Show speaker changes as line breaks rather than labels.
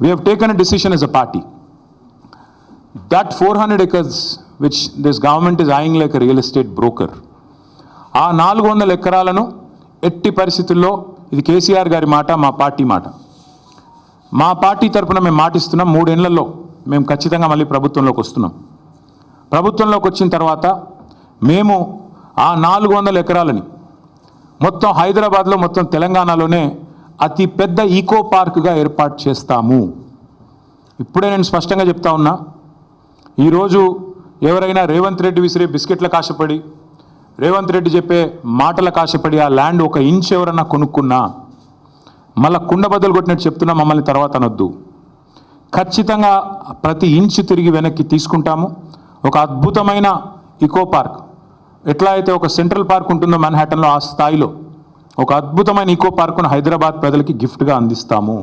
We have taken a decision as a party that 400 acres, which this government is eyeing like a real estate broker, ఆ 400 ఎకరాలను ఎట్టి పరిస్థితుల్లో, ఇది కేసీఆర్ గారి మాట, మా పార్టీ మాట, మా పార్టీ తరఫున మేము మాటిస్తున్నాం, 3 ఏళ్లలో మేము ఖచ్చితంగా మళ్ళీ ప్రభుత్వంలోకి వస్తున్నాం. ప్రభుత్వంలోకి వచ్చిన తర్వాత మేము ఆ 400 ఎకరాలని మొత్తం హైదరాబాద్లో, మొత్తం తెలంగాణలోనే అతి పెద్ద ఈకో పార్క్గా ఏర్పాటు చేస్తాము. ఇప్పుడే నేను స్పష్టంగా చెప్తా ఉన్నా, ఈరోజు ఎవరైనా రేవంత్ రెడ్డి విసిరే బిస్కెట్లకు ఆశపడి, రేవంత్ రెడ్డి చెప్పే మాటలకు ఆశపడి ఆ ల్యాండ్ 1 ఇంచ్ ఎవరన్నా కొనుక్కున్నా మళ్ళీ కుండ బద్దలు కొట్టినట్టు చెప్తున్నా, మమ్మల్ని తర్వాత అనొద్దు. ఖచ్చితంగా ప్రతి ఇంచు తిరిగి వెనక్కి తీసుకుంటాము. ఒక అద్భుతమైన ఈకో పార్క్, ఎట్లా అయితే ఒక సెంట్రల్ పార్క్ ఉంటుందో మ్యాన్హాటన్లో, ఆ స్థాయిలో ఒక అద్భుతమైన ఈకో పార్కును హైదరాబాద్ ప్రజలకి గిఫ్ట్గా అందిస్తాము.